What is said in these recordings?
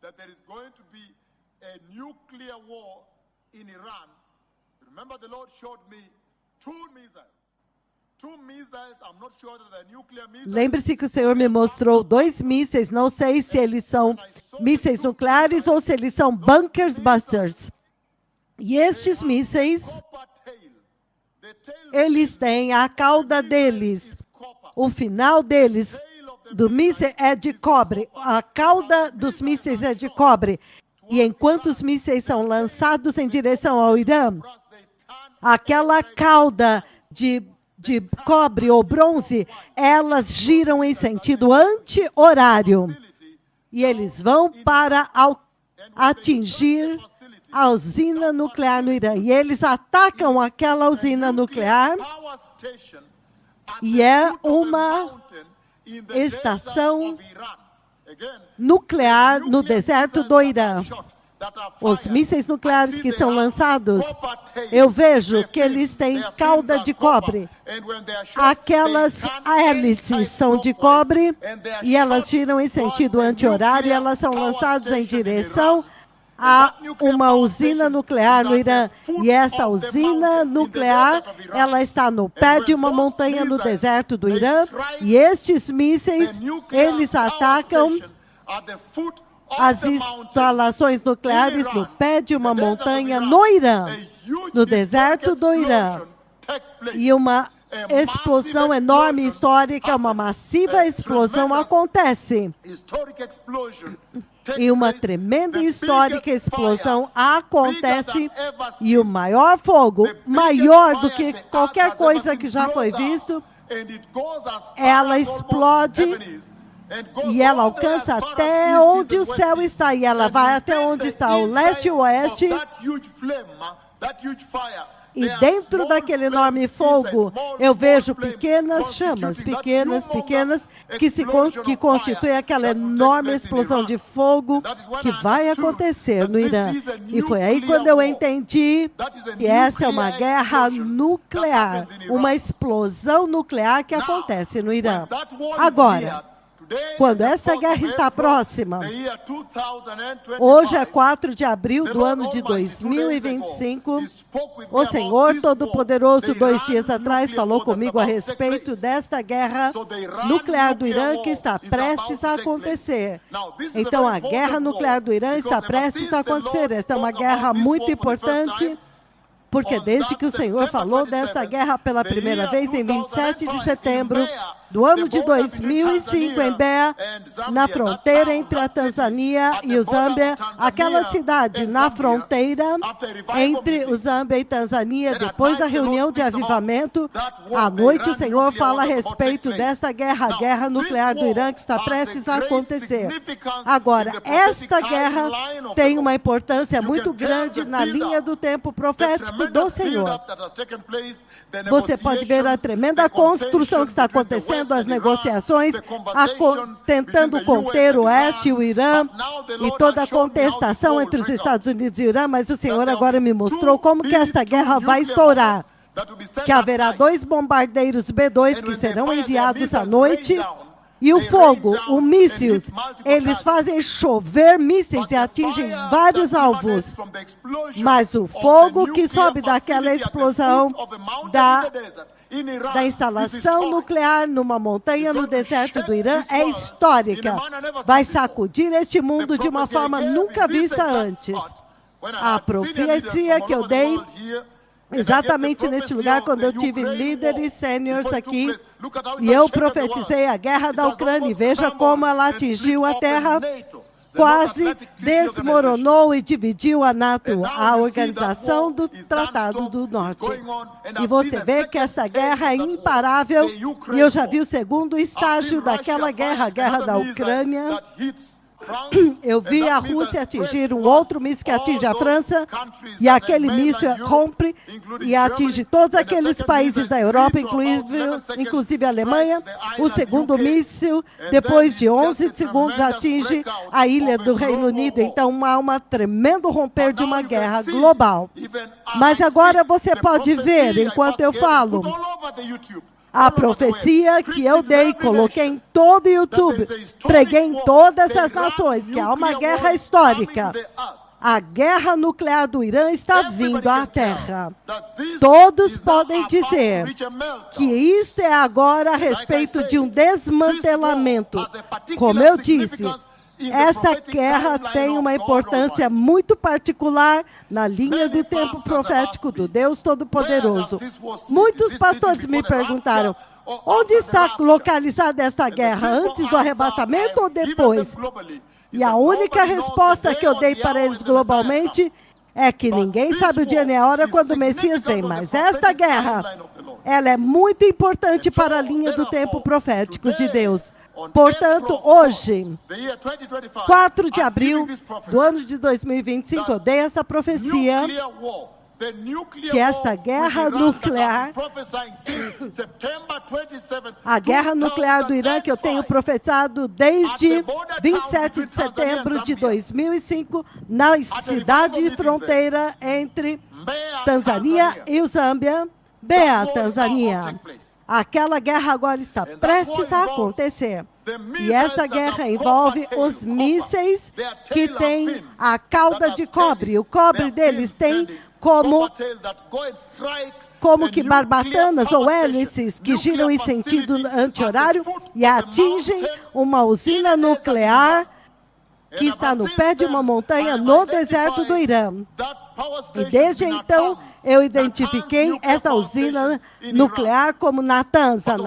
that there is going to be a nuclear war in Iran, remember the Lord showed me two missiles. Lembre-se que o Senhor me mostrou 2 mísseis, não sei se eles são mísseis nucleares ou se eles são bunkers busters. E estes mísseis, eles têm a cauda deles, o final deles, do míssil é de cobre, a cauda dos mísseis é de cobre. E enquanto os mísseis são lançados em direção ao Irã, aquela cauda de cobre ou bronze, elas giram em sentido anti-horário. E eles vão para atingir a usina nuclear no Irã. E eles atacam aquela usina nuclear. E é uma estação nuclear no deserto do Irã. Os mísseis nucleares que são lançados, eu vejo que eles têm cauda de cobre. Aquelas hélices são de cobre e elas giram em sentido anti-horário e elas são lançadas em direção a uma usina nuclear no Irã. E essa usina nuclear, ela está no pé de uma montanha no deserto do Irã. E estes mísseis, eles atacam as instalações nucleares no pé de uma montanha no Irã, no deserto do Irã. E uma explosão enorme histórica, uma massiva explosão acontece. E uma tremenda histórica explosão acontece. E o maior fogo, maior do que qualquer coisa que já foi visto, ela explode. E ela alcança até onde o céu está. E ela vai até onde está o leste e o oeste. E dentro daquele enorme fogo, eu vejo pequenas chamas, pequenas, que constituem aquela enorme explosão de fogo que vai acontecer no Irã. E foi aí quando eu entendi que essa é uma guerra nuclear, uma explosão nuclear que acontece no Irã. Agora, quando esta guerra está próxima, hoje é 4 de abril do ano de 2025, o Senhor Todo-Poderoso, 2 dias atrás, falou comigo a respeito desta guerra nuclear do Irã que está prestes a acontecer. Então, a guerra nuclear do Irã está prestes a acontecer. Esta é uma guerra muito importante, porque desde que o Senhor falou desta guerra pela primeira vez, em 27 de setembro do ano de 2005, em Mbeya, na fronteira entre a Tanzânia e o Zâmbia, aquela cidade na fronteira entre o Zâmbia e Tanzânia, depois da reunião de avivamento, à noite o Senhor fala a respeito desta guerra, a guerra nuclear do Irã que está prestes a acontecer. Agora, esta guerra tem uma importância muito grande na linha do tempo profético do Senhor. Você pode ver a tremenda construção que está acontecendo, as negociações, tentando conter o Oeste e o Irã, e toda a contestação entre os Estados Unidos e o Irã, mas o Senhor agora me mostrou como que esta guerra vai estourar. Que haverá 2 bombardeiros B-2 que serão enviados à noite, e o fogo, o mísseis, eles fazem chover mísseis e atingem vários alvos. Mas o fogo que sobe daquela explosão da instalação nuclear numa montanha no deserto do Irã é histórica. Vai sacudir este mundo de uma forma nunca vista antes. A profecia que eu dei exatamente neste lugar, quando eu tive líderes sêniores aqui, e eu profetizei a guerra da Ucrânia, e veja como ela atingiu a terra, quase desmoronou e dividiu a NATO, a Organização do Tratado do Norte. E você vê que essa guerra é imparável, e eu já vi o segundo estágio daquela guerra, a guerra da Ucrânia. Eu vi a Rússia atingir um outro míssil que atinge a França, e aquele míssil rompe e atinge todos aqueles países da Europa, inclusive a Alemanha. O segundo míssil, depois de 11 segundos, atinge a ilha do Reino Unido. Então, há um tremendo romper de uma guerra global. Mas agora você pode ver, enquanto eu falo, A profecia que eu dei, coloquei em todo o YouTube, preguei em todas as nações, que há uma guerra histórica. A guerra nuclear do Irã está vindo à Terra. Todos podem dizer que isto é agora a respeito de um desmantelamento. Como eu disse, essa guerra tem uma importância muito particular na linha do tempo profético do Deus Todo-Poderoso. Muitos pastores me perguntaram, onde está localizada esta guerra, antes do arrebatamento ou depois? E a única resposta que eu dei para eles globalmente é que ninguém sabe o dia nem a hora quando o Messias vem, mas esta guerra, ela é muito importante para a linha do tempo profético de Deus. Portanto, hoje, 4 de abril do ano de 2025, eu dei essa profecia que esta guerra nuclear, a guerra nuclear do Irã, que eu tenho profetizado desde 27 de setembro de 2005, na cidade de fronteira entre Tanzânia e o Zâmbia, Mbeya, Tanzânia. Aquela guerra agora está prestes a acontecer. E essa guerra envolve os mísseis que têm a cauda de cobre. O cobre deles tem como que barbatanas ou hélices que giram em sentido anti-horário e atingem uma usina nuclear que está no pé de uma montanha no deserto do Irã. E desde então, eu identifiquei esta usina nuclear como Natanz, a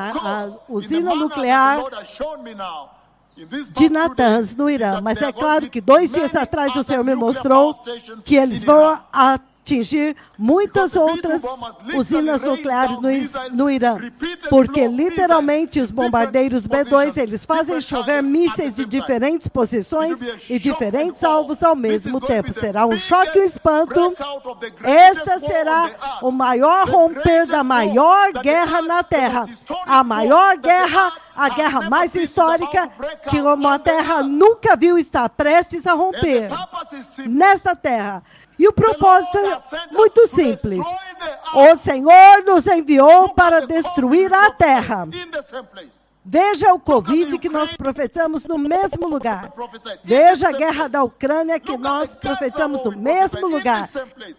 usina nuclear de Natanz, no Irã. Mas é claro que 2 dias atrás o Senhor me mostrou que eles vão atingir muitas outras usinas nucleares no Irã, porque literalmente os bombardeiros B-2, eles fazem chover mísseis de diferentes posições e diferentes alvos ao mesmo tempo. Será um choque e um espanto. Esta será o maior romper da maior guerra na Terra. A maior guerra, a guerra mais histórica que a Terra nunca viu, está prestes a romper nesta Terra. E o propósito é muito simples. O Senhor nos enviou para destruir a terra. Veja o Covid que nós profetizamos no mesmo lugar. Veja a guerra da Ucrânia que nós profetizamos no mesmo lugar.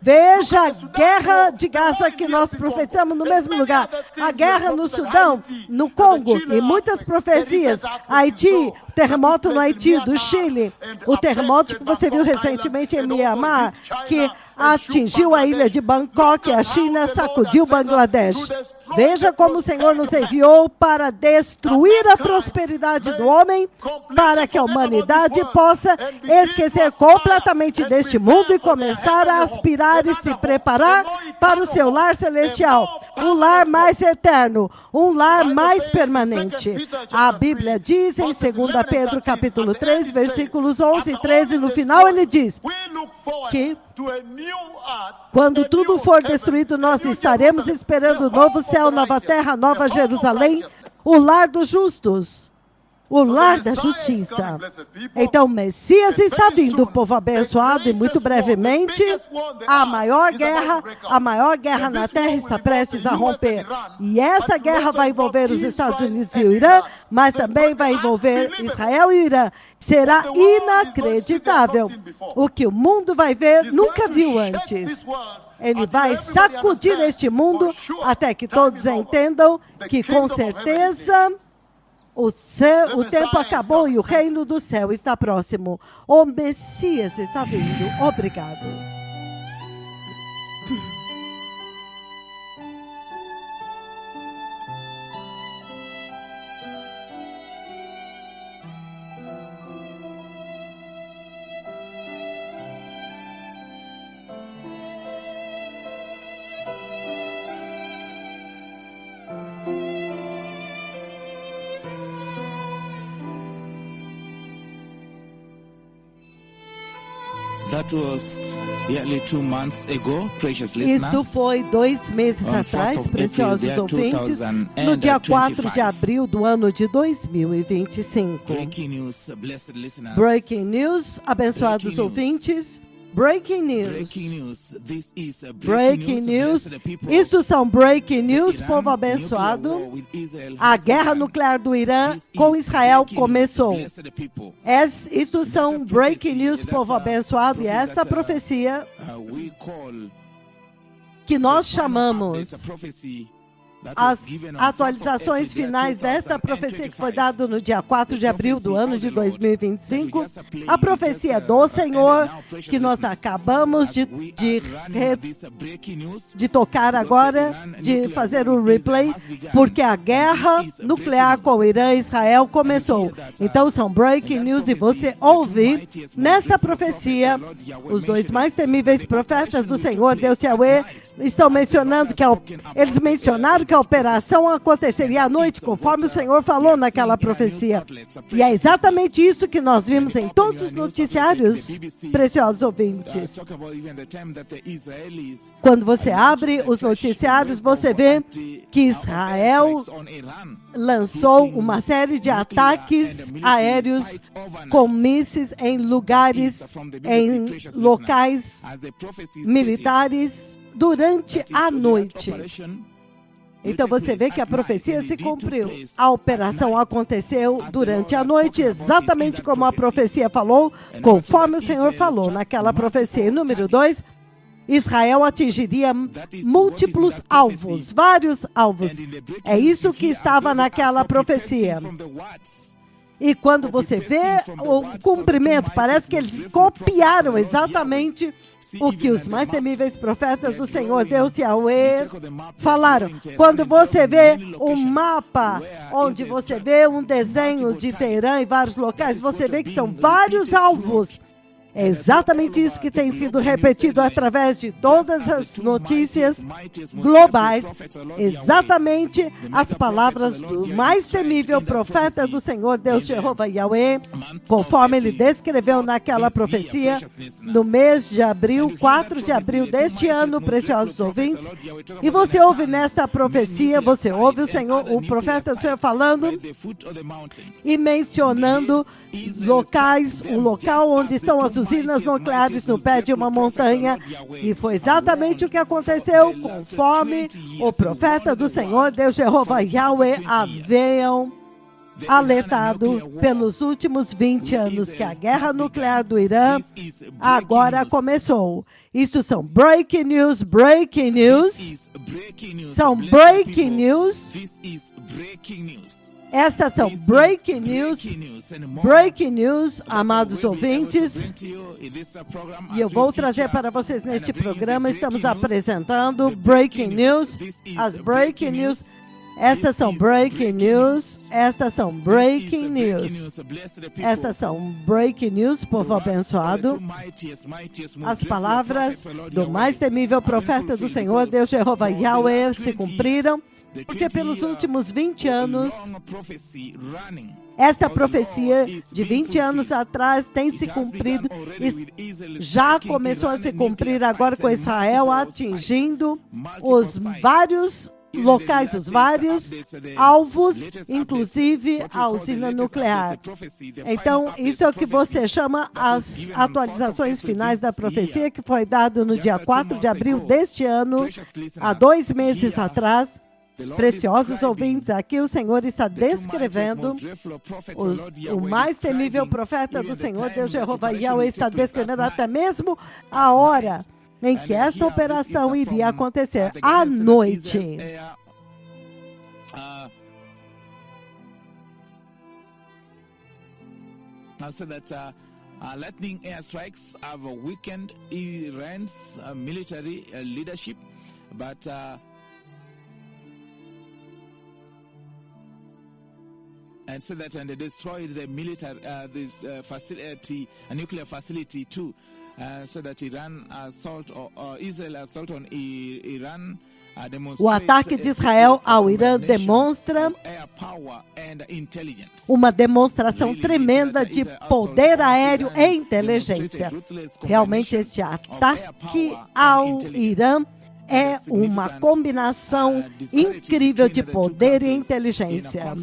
Veja a guerra de Gaza que nós profetizamos no mesmo lugar. A guerra no Sudão, no Congo, e muitas profecias. Haiti, o terremoto no Haiti, do Chile. O terremoto que você viu recentemente em Myanmar, que atingiu a ilha de Bangkok, a China sacudiu Bangladesh. Veja como o Senhor nos enviou para destruir a prosperidade do homem, para que a humanidade possa esquecer completamente deste mundo e começar a aspirar e se preparar para o seu lar celestial, um lar mais eterno, um lar mais permanente. A Bíblia diz em 2 Pedro capítulo 3, versículos 11 e 13, no final ele diz que quando tudo for destruído, nós estaremos esperando o novo céu, nova terra, nova Jerusalém, o lar dos justos, o lar da justiça. Então, o Messias está vindo, povo abençoado, e muito brevemente, a maior guerra na Terra está prestes a romper. E essa guerra vai envolver os Estados Unidos e o Irã, mas também vai envolver Israel e o Irã. Será inacreditável. O que o mundo vai ver, nunca viu antes. Ele vai sacudir este mundo até que todos entendam que, com certeza, o tempo acabou e o reino do céu está próximo. O Messias está vindo. Obrigado. That was nearly 2 months ago, precious listeners. Isto foi 2 meses atrás, preciosos ouvintes, no dia 4 de abril do ano de 2025. Breaking news, blessed listeners. Breaking news, abençoados ouvintes. Breaking news. Breaking news. This is a Breaking news. Blessed people. Isto são breaking news, Iran, povo nuclear abençoado. war with Israel A has guerra begun. nuclear do Irã This com is Israel breaking news, começou. blessed people. Isto são breaking news, povo abençoado. E esta profecia We call que nós the final chamamos updates, a prophecy that was as given on atualizações 1st of finais April desta profecia que foi 2025. dada no dia 4 de abril do ano de 2025, a profecia do Senhor que nós acabamos de tocar agora, de fazer o replay, porque a guerra nuclear com o Irã e Israel começou. Então são breaking news e você ouve nesta profecia os dois mais temíveis profetas do Senhor, Deus Yahweh, estão mencionando que eles mencionaram que a operação aconteceria à noite, conforme o Senhor falou naquela profecia. E é exatamente isso que nós vimos em todos os noticiários, preciosos ouvintes. Quando você abre os noticiários, você vê que Israel lançou uma série de ataques aéreos com mísseis em lugares, em locais militares durante a noite. Então você vê que a profecia se cumpriu. A operação aconteceu durante a noite, exatamente como a profecia falou, conforme o Senhor falou naquela profecia. E número 2, Israel atingiria múltiplos alvos, vários alvos. É isso que estava naquela profecia. E quando você vê o cumprimento, parece que eles copiaram exatamente o que os mais temíveis profetas do Senhor, Deus Yahweh, falaram. Quando você vê um mapa, onde você vê um desenho de Teherã em vários locais, você vê que são vários alvos. É exatamente isso que tem sido repetido através de todas as notícias globais. Exatamente as palavras do mais temível profeta do Senhor, Deus Jeová Yahweh, conforme ele descreveu naquela profecia, no mês de abril, 4 de abril deste ano, preciosos ouvintes. E você ouve nesta profecia, você ouve o Senhor, o profeta do Senhor falando e mencionando locais, um local onde estão as usinas nucleares no pé de uma montanha, e foi exatamente o que aconteceu, conforme o profeta do Senhor, Deus Jeová Yahweh, haviam alertado pelos últimos 20 anos que a guerra nuclear do Irã agora começou. Isso são breaking news, são breaking news. Estas são breaking news, amados ouvintes, e eu vou trazer para vocês neste programa, estamos apresentando breaking news, as breaking news, estas são breaking news, estas são breaking news, povo abençoado, as palavras do mais temível profeta do Senhor, Deus Jeová Yahweh, se cumpriram. Porque pelos últimos 20 anos, esta profecia de 20 anos atrás tem se cumprido, já começou a se cumprir agora com Israel atingindo os vários locais, os vários alvos, inclusive a usina nuclear. Então, isso é o que você chama as atualizações finais da profecia, que foi dado no dia 4 de abril deste ano, há 2 meses atrás. Preciosos ouvintes, aqui o Senhor está descrevendo, o mais temível profeta do Senhor, Deus Jeová Yahweh, está descrevendo até mesmo a hora em que esta operação iria acontecer, à noite. Lightning airstrikes have weakened Iran's military leadership, but and said that and they destroyed the military facility, a nuclear facility too, so that Iran assault or Israel assault on Iran. O ataque de Israel ao Irã demonstra uma demonstração tremenda de poder aéreo e inteligência. Realmente, este ataque ao Irã é uma combinação incrível de poder e inteligência.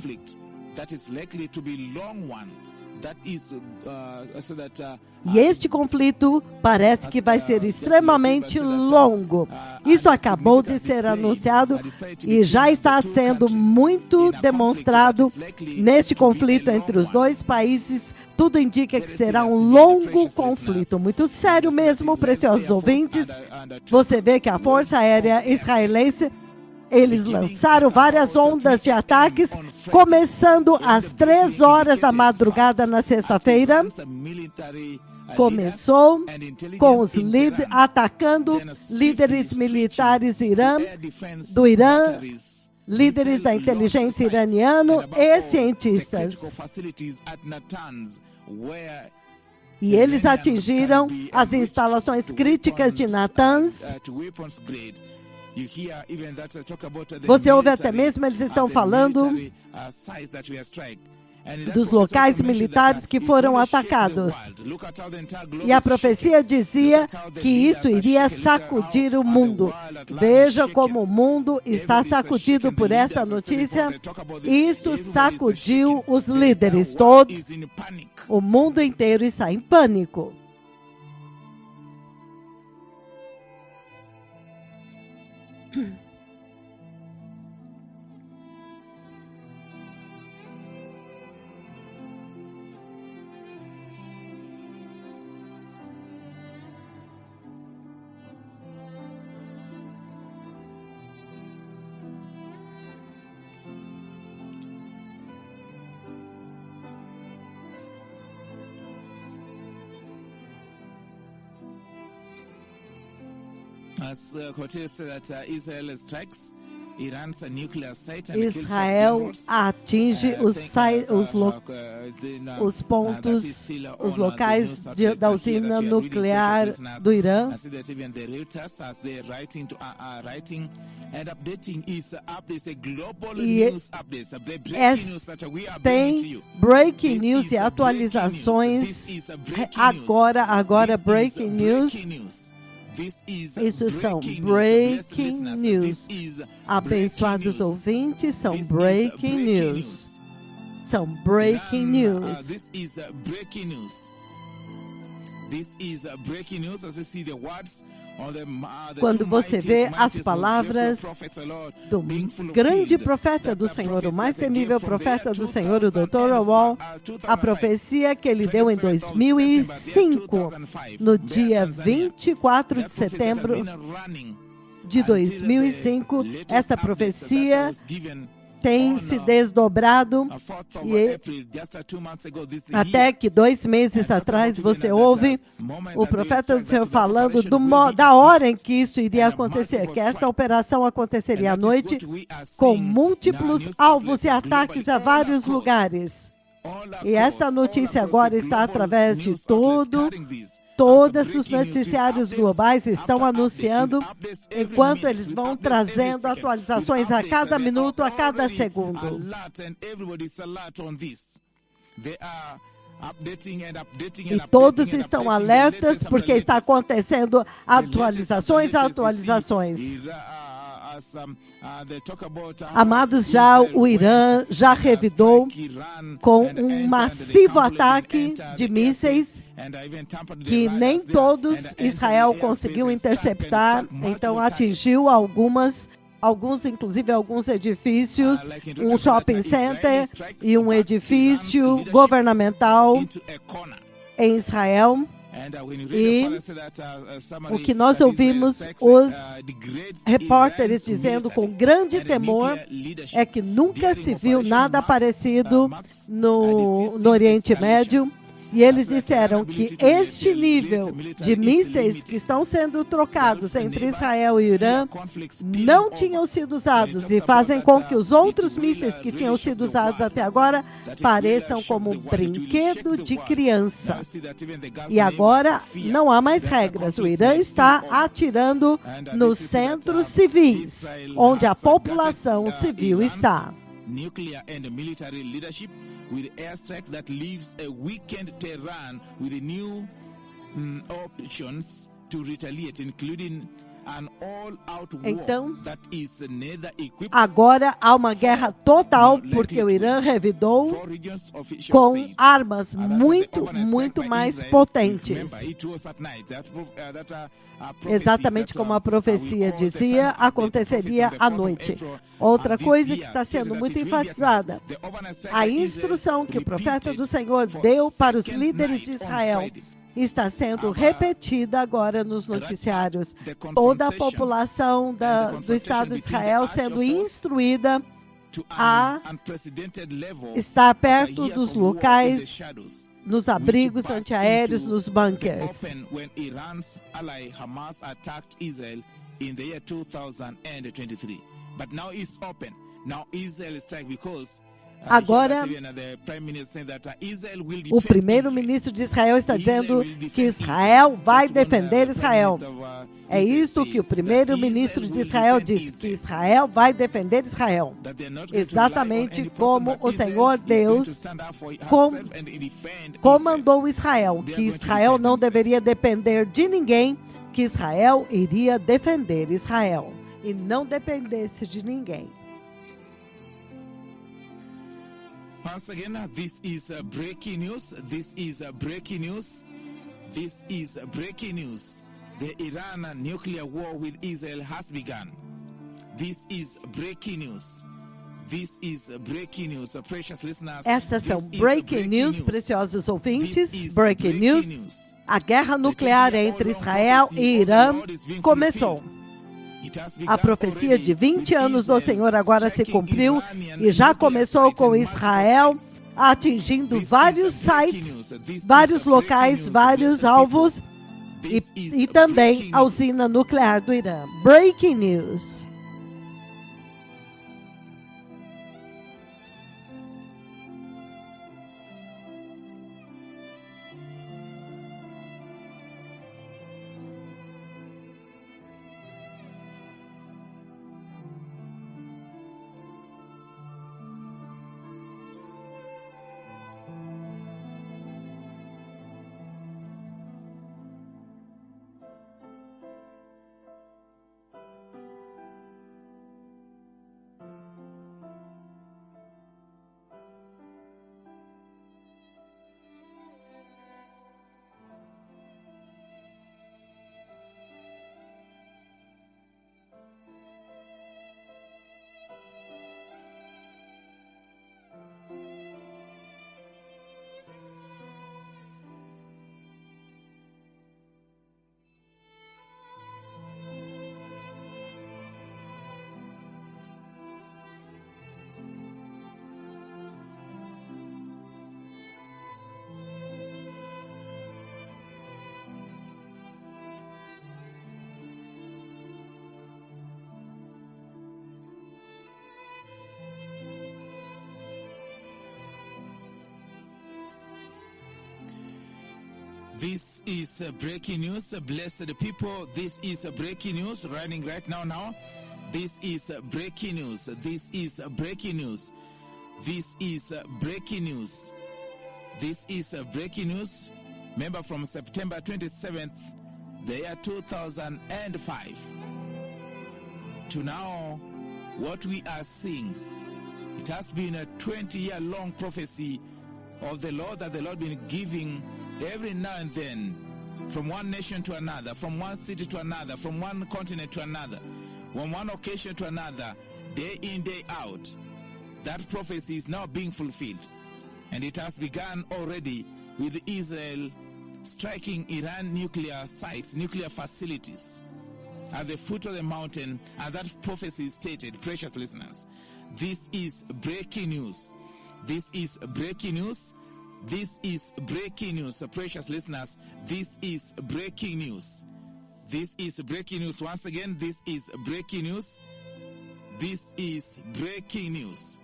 E este conflito parece que vai ser extremamente longo. Isso acabou de ser anunciado e já está sendo muito demonstrado neste conflito entre os dois países. Tudo indica que será um longo conflito, muito sério mesmo, preciosos ouvintes. Você vê que a Força Aérea Israelense, eles lançaram várias ondas de ataques, começando às 3 horas da madrugada na sexta-feira. Começou com os atacando líderes militares do Irã, líderes da inteligência iraniana e cientistas. E eles atingiram as instalações críticas de Natanz. Você ouve até mesmo, eles estão falando dos locais militares que foram atacados. E a profecia dizia que isso iria sacudir o mundo. Veja como o mundo está sacudido por essa notícia. Isto sacudiu os líderes todos. O mundo inteiro está em pânico. Israel atinge os pontos, os locais da usina nuclear do Irã. E tem breaking news e atualizações agora breaking news. Isso são breaking news. Abençoados ouvintes, são breaking news. São breaking news. Quando você vê as palavras do grande profeta do Senhor, o mais temível profeta do Senhor, o Dr. Wall, a profecia que ele deu em 2005, no dia 24 de setembro de 2005, essa profecia tem se desdobrado e até que 2 meses atrás você ouve o profeta do Senhor falando da hora em que isso iria acontecer, que esta operação aconteceria à noite com múltiplos alvos e ataques a vários lugares. E esta notícia agora está através de todos os noticiários globais estão anunciando, enquanto eles vão trazendo atualizações a cada minuto, a cada segundo. E todos estão alertas porque está acontecendo atualizações. Amados, o Irã já revidou com um massivo ataque de mísseis que nem todos Israel conseguiu interceptar, então atingiu alguns edifícios, um shopping center e um edifício governamental em Israel. E o que nós ouvimos os repórteres dizendo com grande temor é que nunca se viu nada parecido no Oriente Médio. E eles disseram que este nível de mísseis que estão sendo trocados entre Israel e Irã não tinham sido usados e fazem com que os outros mísseis que tinham sido usados até agora pareçam como um brinquedo de criança. E agora não há mais regras. O Irã está atirando nos centros civis, onde a população civil está. Nuclear and military leadership with airstrike that leaves a weakened Tehran with new options to retaliate, including Então, agora há uma guerra total, porque o Irã revidou com armas muito mais potentes. Exatamente como a profecia dizia, aconteceria à noite. Outra coisa que está sendo muito enfatizada, a instrução que o profeta do Senhor deu para os líderes de Israel está sendo repetida agora nos noticiários. Toda a população do Estado de Israel sendo instruída a estar perto dos locais, nos abrigos antiaéreos, nos bunkers. Agora, o primeiro-ministro de Israel está dizendo que Israel vai defender Israel. É isso que o primeiro-ministro de Israel diz, que Israel vai defender Israel. Exatamente como o Senhor Deus comandou Israel, que Israel não deveria depender de ninguém, que Israel iria defender Israel e não dependesse de ninguém. Once again, this is breaking news. This is breaking news. This is breaking news. The Iran nuclear war with Israel has begun. This is breaking news. This is breaking news. Precious listeners. Estas são breaking news, preciosos ouvintes. Breaking news. A guerra nuclear entre Israel e Irã começou. A profecia de 20 anos do Senhor agora se cumpriu e já começou com Israel atingindo vários sites, vários locais, vários alvos e também a usina nuclear do Irã. Breaking news. This is breaking news, blessed people. This is breaking news running right now. This is breaking news. This is breaking news. This is breaking news. This is breaking news. Remember, from September 27th, the year 2005 to now, what we are seeing, it has been a 20-year-long prophecy of the Lord that the Lord been giving every now and then, from one nation to another, from one city to another, from one continent to another, from one occasion to another, day in, day out. That prophecy is now being fulfilled. And it has begun already with Israel striking Iran nuclear sites, nuclear facilities at the foot of the mountain, and that prophecy is stated, precious listeners. This is breaking news. This is breaking news. This is breaking news, precious listeners. This is breaking news. This is breaking news. Once again, this is breaking news. This is breaking news.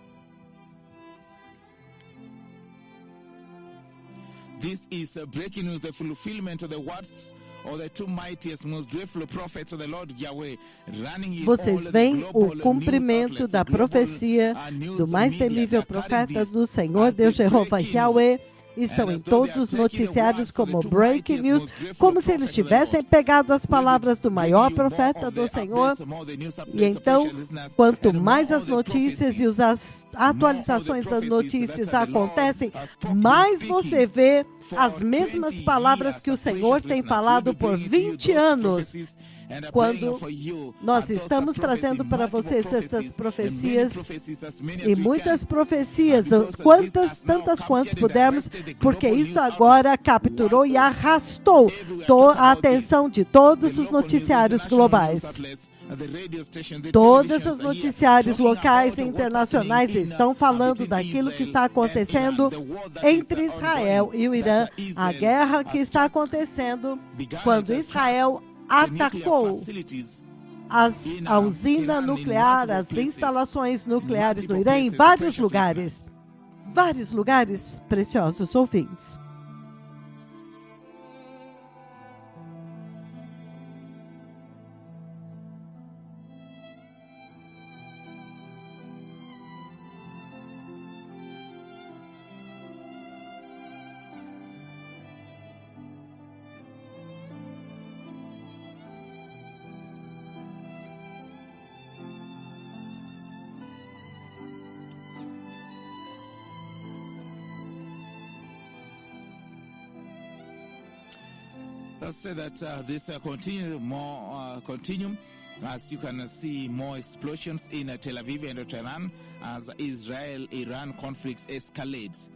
This is breaking news, the fulfillment of the words of the two mightiest, most dreadful prophets of the Lord Yahweh, running in Vocês veem o cumprimento da profecia do mais temível profeta do Senhor Deus Jeová Yahweh, estão em todos os noticiários como breaking news, como se eles tivessem pegado as palavras do maior profeta do Senhor. E então, quanto mais as notícias e as atualizações das notícias acontecem, mais você vê as mesmas palavras que o Senhor tem falado por 20 anos. Quando nós estamos trazendo para vocês estas profecias, e muitas profecias, tantas quantas pudermos, porque isso agora capturou e arrastou a atenção de todos os noticiários globais. Todos os noticiários locais e internacionais estão falando daquilo que está acontecendo entre Israel e o Irã, a guerra que está acontecendo quando Israel atacou a usina nuclear, as instalações nucleares no Irã, em vários lugares preciosos ouvintes. Let's say that this continue as you can see more explosions in Tel Aviv and Tehran as Israel-Iran conflicts escalates.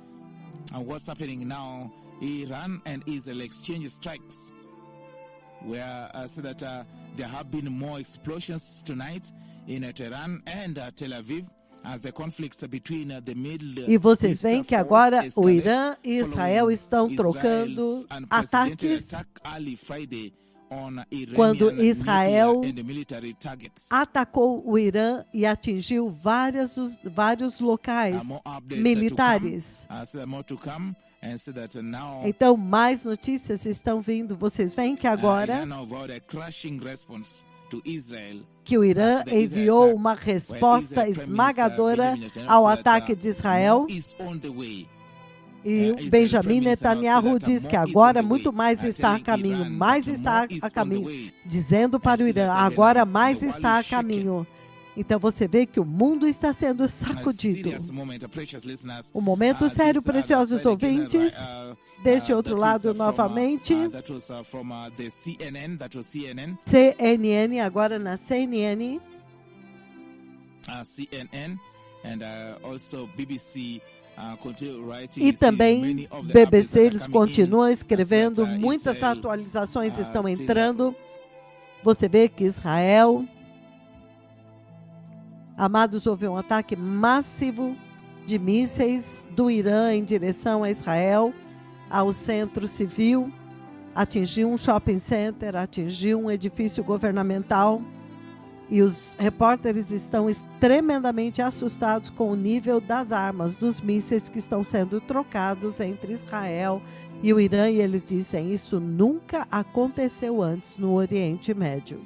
And what's happening now? Iran and Israel exchange strikes, where say that there have been more explosions tonight in Tehran and Tel Aviv. E vocês veem que agora o Irã e Israel estão trocando ataques quando Israel atacou o Irã e atingiu vários locais militares. Então, mais notícias estão vindo. Vocês veem que agora que o Irã enviou uma resposta esmagadora ao ataque de Israel. E o Benjamin Netanyahu diz que agora muito mais está a caminho, dizendo para o Irã, agora mais está a caminho. Então você vê que o mundo está sendo sacudido. Um momento sério, preciosos ouvintes. Deste outro lado, novamente. CNN, agora na CNN. CNN and also BBC. E também BBC, eles continuam escrevendo, muitas atualizações estão entrando. Você vê que Israel, amados, houve um ataque massivo de mísseis do Irã em direção a Israel, ao centro civil, atingiu um shopping center, atingiu um edifício governamental. E os repórteres estão tremendamente assustados com o nível das armas, dos mísseis que estão sendo trocados entre Israel e o Irã. E eles dizem, isso nunca aconteceu antes no Oriente Médio.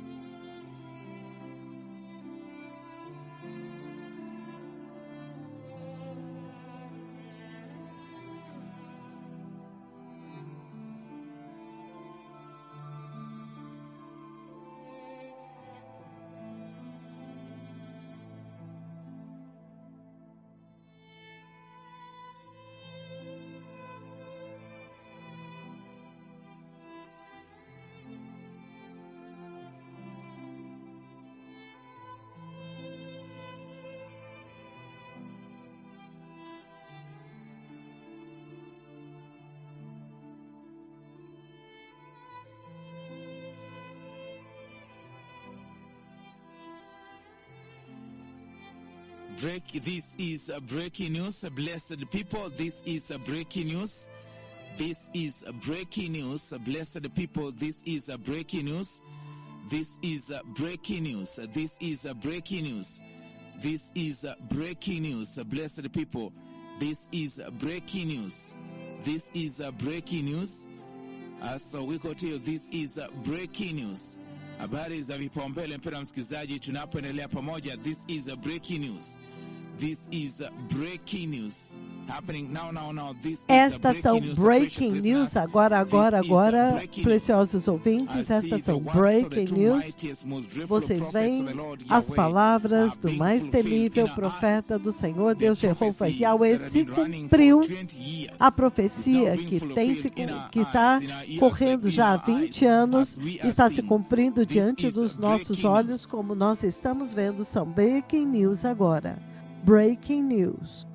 This is breaking news, blessed people. This is breaking news. This is breaking news, blessed people. This is breaking news. This is breaking news. This is breaking news. This is breaking news, blessed people. This is breaking news. This is breaking news. So we go to you. This is breaking news. Habari za vipaumbele, mpendwa msikilizaji, tunapoendelea pamoja. This is breaking news. This is breaking news. happening now. This Estas is são breaking breaking news, news, precious agora, listeners. preciosos ouvintes, estas são breaking news. Vocês veem as palavras do mais temível profeta do Senhor Deus Jeová Yahweh se cumpriu. A profecia que está correndo já há 20 anos está se cumprindo diante dos nossos olhos, como nós estamos vendo. São breaking news agora. Breaking news.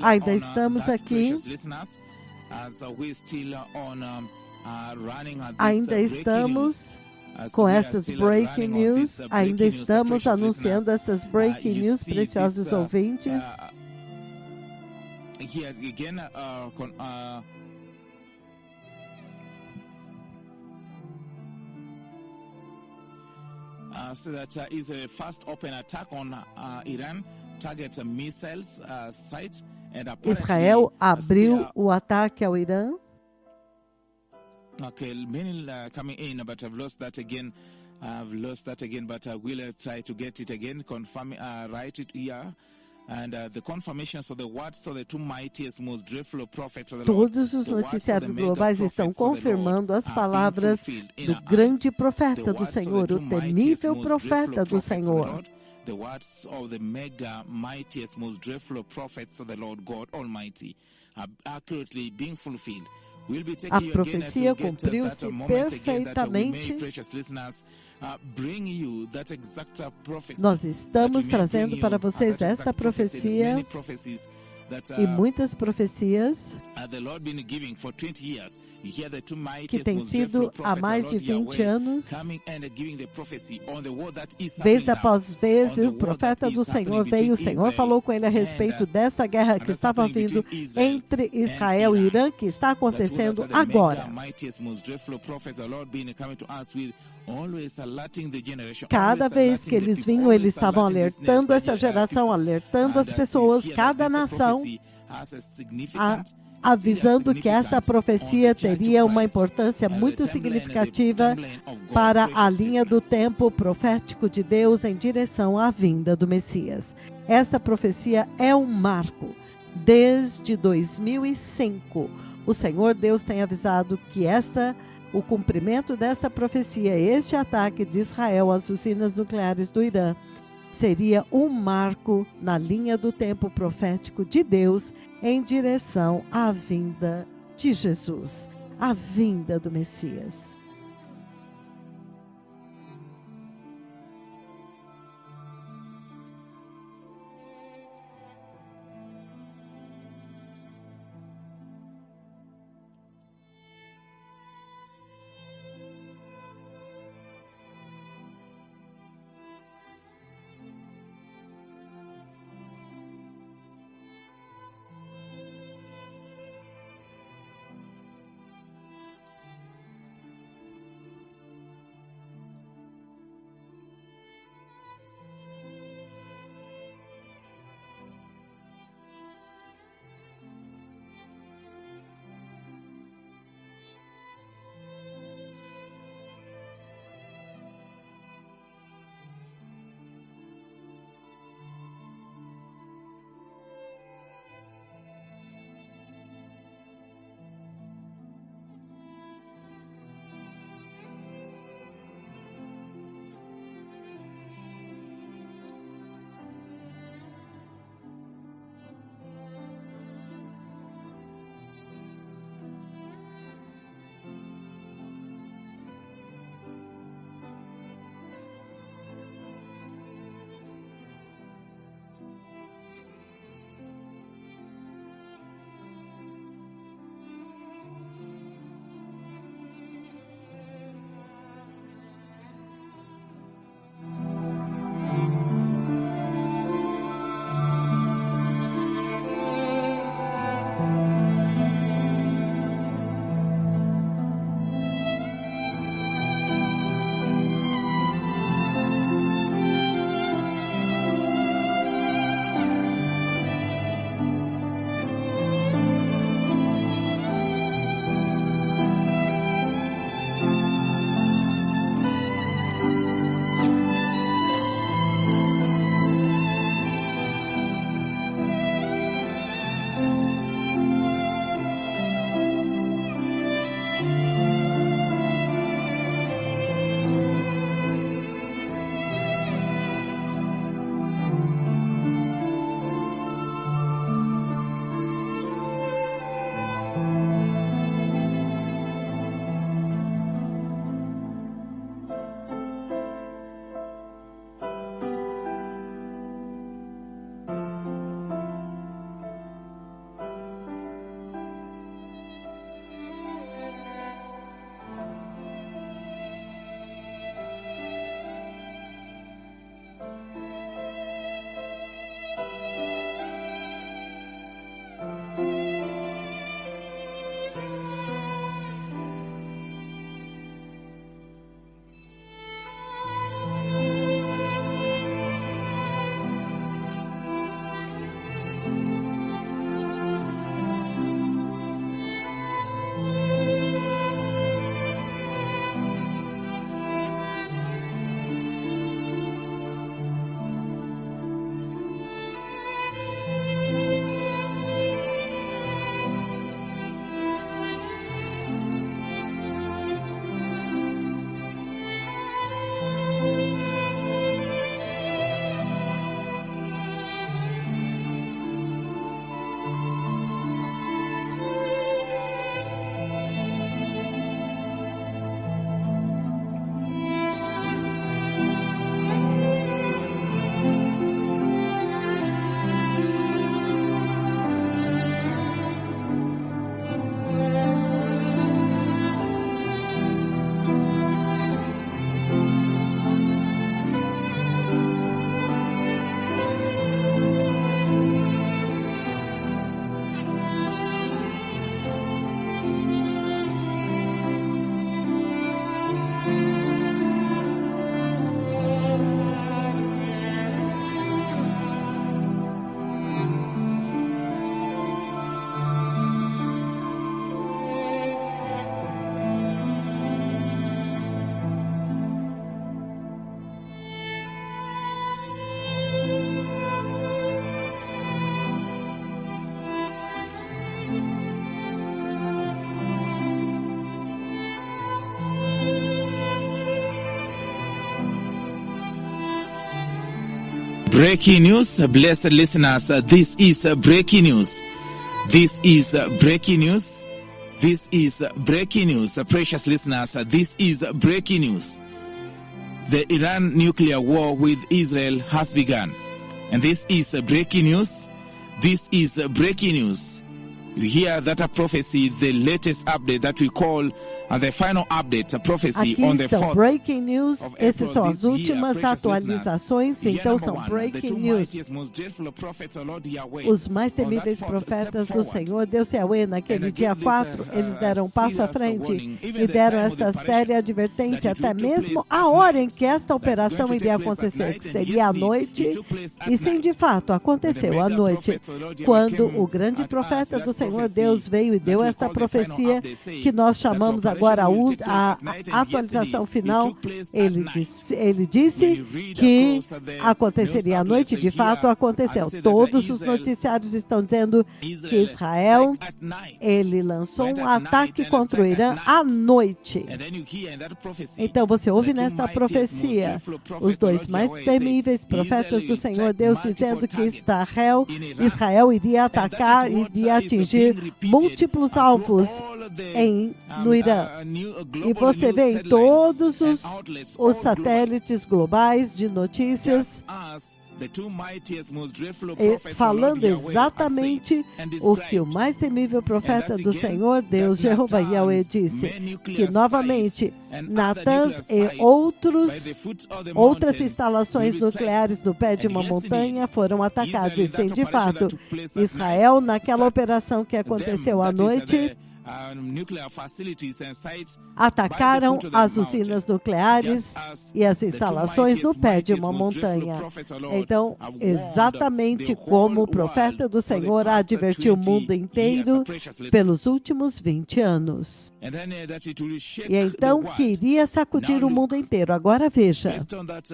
Ainda estamos aqui. Ainda estamos com estas breaking news. Ainda estamos anunciando estas breaking news, preciosos ouvintes. So that Israel first open attack on Iran, target missiles sites, and Israel abriu o ataque ao Irã. Okay, many coming in, but I've lost that again. But I will try to get it again. Confirm, write it here. And the confirmations of the words of the two mightiest, most dreadful prophets of the Lord. Todos os noticiários globais estão confirmando as palavras do grande profeta do Senhor, o temível profeta do Senhor. The words of the mega mightiest, most dreadful prophets of the Lord God Almighty are accurately being fulfilled. A profecia cumpriu-se perfeitamente. Nós estamos trazendo para vocês esta profecia e muitas profecias que têm sido há mais de 20 anos. Vez após vez, o profeta do Senhor veio, o Senhor falou com ele a respeito desta guerra que estava vindo entre Israel e Irã, que está acontecendo agora. Cada vez que eles vinham, eles estavam alertando essa geração, alertando as pessoas, cada nação, avisando que esta profecia teria uma importância muito significativa para a linha do tempo profético de Deus em direção à vinda do Messias. Esta profecia é um marco. Desde 2005, o Senhor Deus tem avisado que o cumprimento desta profecia, este ataque de Israel às usinas nucleares do Irã, seria um marco na linha do tempo profético de Deus em direção à vinda de Jesus, à vinda do Messias. breaking news, blessed listeners. This is breaking news. This is breaking news. This is breaking news, precious listeners. This is breaking news. The Iran nuclear war with Israel has begun. And this is breaking news. This is breaking news. You hear that a prophecy, the latest update that we call the final update, a prophecy on the Aqui são 4th breaking news, of essas April são this as year, últimas precious atualizações, listeners. então Year são number one, the breaking two news. mightiest, most dreadful prophets, O Lord Yahweh, Os mais on that temíveis fourth profetas step do forward. Senhor, Deus Yahweh, naquele And dia again, 4, this, eles deram um passo à serious frente warning, even e the deram time of the esta operation, séria advertência, that it até will take mesmo place a at hora em night. que esta That's going operação to iria take place at acontecer, night, que and seria à indeed, noite, it took place at e sim, night. de fato, When the aconteceu à mega noite, prophet, O Lord Yahweh, quando came o grande at us, profeta that do Senhor prophecy Deus veio e that deu we esta call the final profecia update, saying que nós that the chamamos operation agora will take place a at night, and atualização yesterday final. it took place at Ele night. disse When you read que across the aconteceria à news noite, outlets, de you fato hear aconteceu. and say that Todos os Israel noticiários estão dizendo que Israel Israel, strike at night. ele lançou Went um at ataque night and contra o strike at Irã night. à noite. And then you hear in that prophecy, Então você ouve the two nesta mightiest, most profecia dreadful prophets, os O dois Lord mais Yahweh, say, temíveis profetas Israel do will Senhor strike Deus multiple dizendo que targets in Iran. Israel iria And that is atacar e what iria is being atingir repeated múltiplos through alvos all the no Irã. E global você news vê em headlines todos and os outlets all globally. satélites globais de notícias Just as the two mightiest, most dreadful E prophets, O Lord falando Yahweh, had exatamente said and o que o described. mais temível profeta And do thus again, Senhor, Deus that Jeová Yahweh, Natan's disse main nuclear que novamente sites and other Natan's nuclear e sites by the foot of the outras mountain instalações will be nucleares no pé de And uma yes, montanha indeed, foram atacadas. Israel E in that sim, de operation fato, that took place at Israel, night, naquela struck operação que aconteceu à them, that is, noite, the, nuclear facilities and sites atacaram by the foot of the as mountain, usinas nucleares just as e as the two instalações no mightiest, pé de mightiest, uma most dreadful montanha. prophets, O Lord, Então, have warned exatamente the como whole o profeta world do for the Senhor past advertiu o 20 mundo years, inteiro precious listener. pelos últimos 20 anos. And then, that it will shake E então the que world. iria sacudir Now o mundo inteiro. Agora veja, Based on that,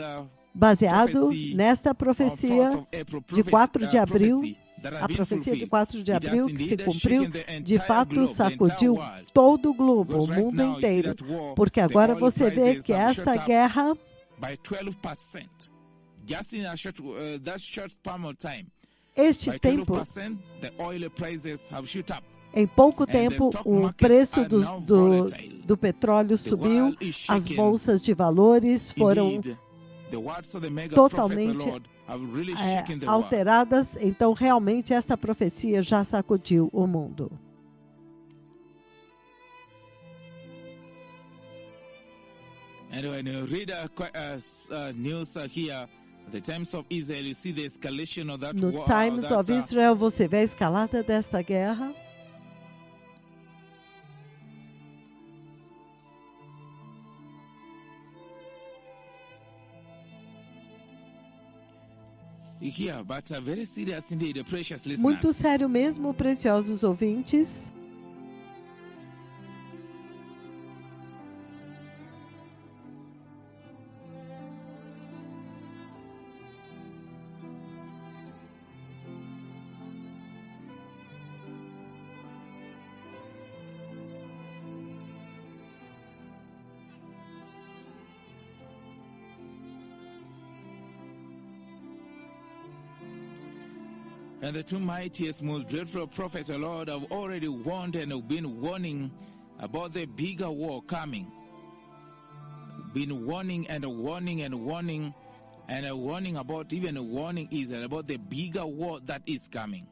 baseado prophecy nesta of 4th profecia of April, de 4 de abril, prophecy that has a been profecia de fulfilled, 4 de it has abril que se indeed cumpriu, shaken the de entire fato globe, the entire sacudiu world. todo o globo, o Because right mundo now you see inteiro. that war, Porque the agora oil você vê prices que have esta shot up guerra, by 12%. Just in a short, that short span of time, este by tempo, 12%, the oil prices have shot up. em pouco And the tempo, stock o markets preço are now do volatile. do petróleo The subiu, world is as shaken. bolsas de valores foram Indeed, the words of the mega totalmente, prophets, O Lord, have really shaken the world. alteradas. Então, realmente, esta profecia já sacudiu o mundo. And when you read news here, the Times of Israel, you see the escalation of that No war. Times of Israel, você vê a escalada desta guerra. Yeah, but very serious indeed, precious listeners. Muito sério mesmo, preciosos ouvintes. And the two mightiest, most dreadful prophets, O Lord, have already warned and have been warning about the bigger war coming. Been warning and warning and warning and warning about, even warning Israel about the bigger war that is coming.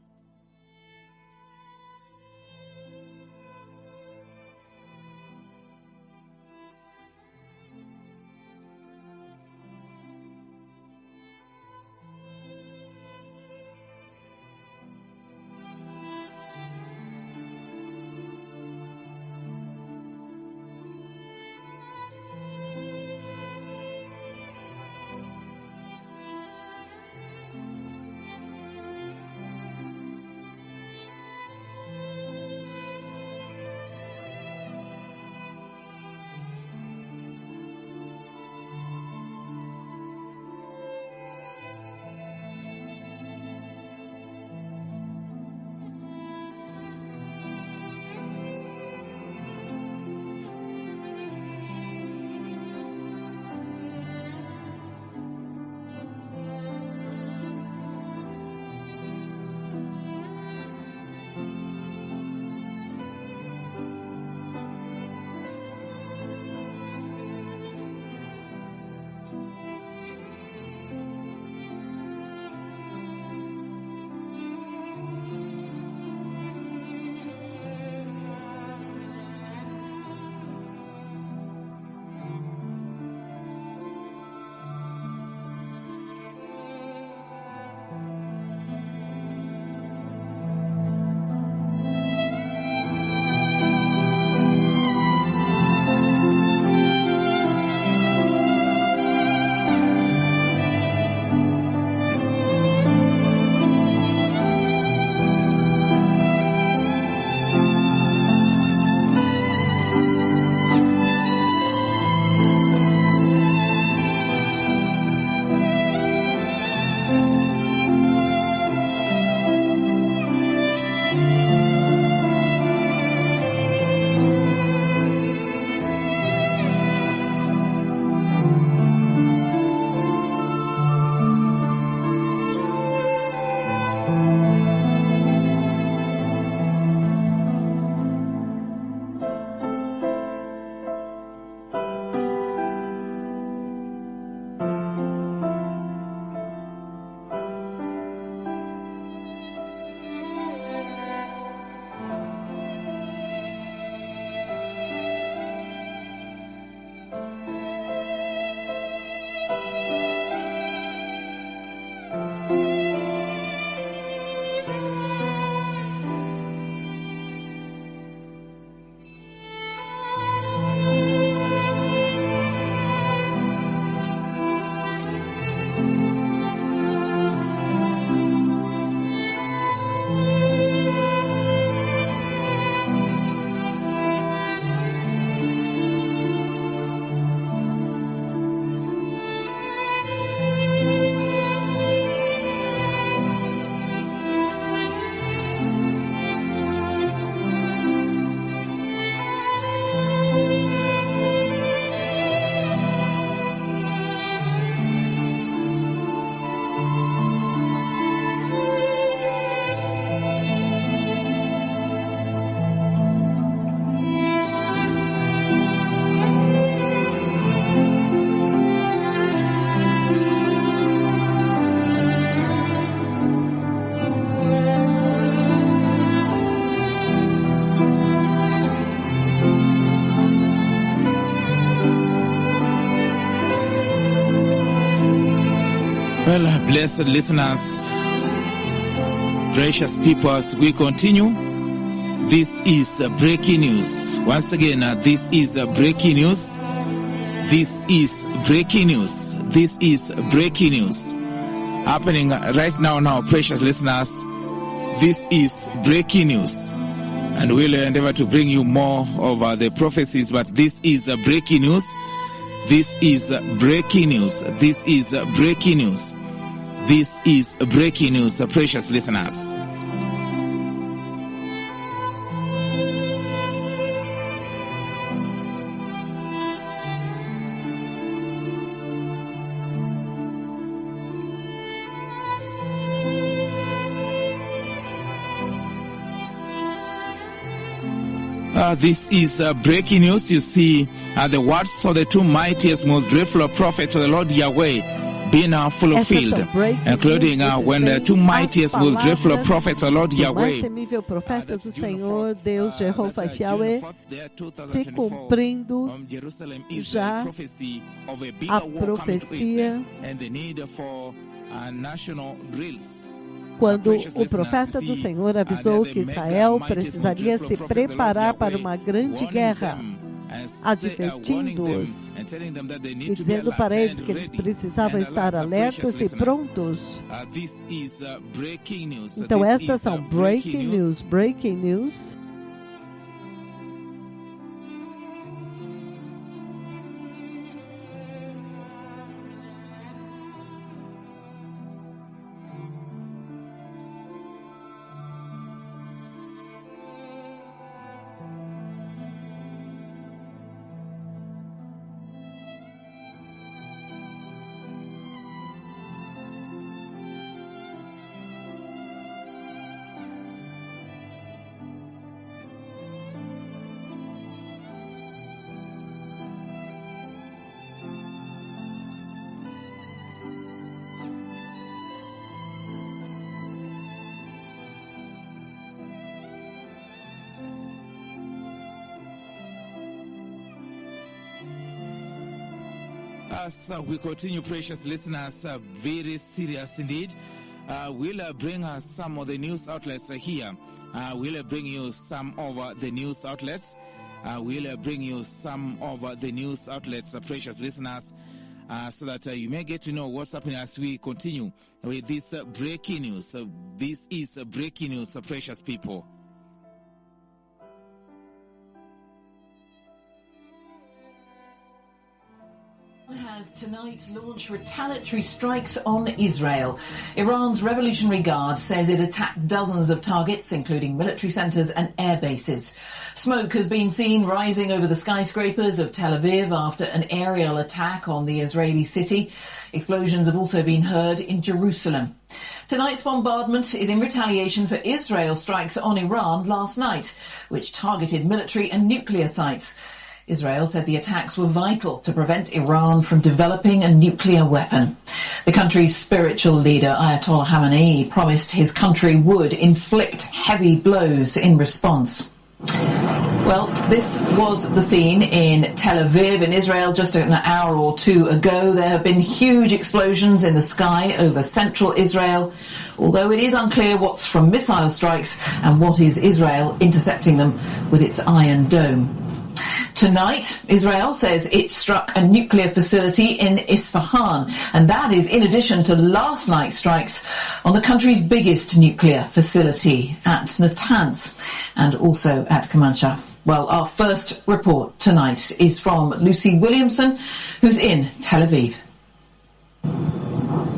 Well, blessed listeners, precious people, as we continue, this is breaking news. Once again, this is breaking news. This is breaking news. This is breaking news. Happening right now, precious listeners. This is breaking news. And we'll endeavor to bring you more of the prophecies, but this is breaking news. This is breaking news. This is breaking news. This is breaking news, precious listeners. This is breaking news. You see the words of the two mightiest, most dreadful prophets of the Lord Yahweh being fulfilled, including when the two mightiest, most dreadful prophets of the Lord Yahweh, temível profeta do Senhor, Deus Jeová Yahweh, se cumprindo já a profecia quando o profeta do Senhor avisou que Israel precisaria se preparar para uma grande guerra, advertindo-os e dizendo para eles que eles precisavam estar alertas e prontos. Então estas são breaking news. As we continue, precious listeners, very serious indeed. We'll bring us some of the news outlets here. We'll bring you some of the news outlets. We'll bring you some of the news outlets, precious listeners, so that you may get to know what's happening as we continue with this breaking news. This is breaking news, precious people. Has tonight launched retaliatory strikes on Israel. Iran's Revolutionary Guard says it attacked dozens of targets, including military centers and air bases. Smoke has been seen rising over the skyscrapers of Tel Aviv after an aerial attack on the Israeli city. Explosions have also been heard in Jerusalem. Tonight's bombardment is in retaliation for Israel's strikes on Iran last night, which targeted military and nuclear sites. Israel said the attacks were vital to prevent Iran from developing a nuclear weapon. The country's spiritual leader, Ayatollah Khamenei, promised his country would inflict heavy blows in response. Well, this was the scene in Tel Aviv in Israel just an hour or two ago. There have been huge explosions in the sky over central Israel, although it is unclear what's from missile strikes and what is Israel intercepting them with its Iron Dome. Tonight, Israel says it struck a nuclear facility in Isfahan, and that is in addition to last night's strikes on the country's biggest nuclear facility at Natanz and also at Kermanshah. Well, our first report tonight is from Lucy Williamson, who's in Tel Aviv.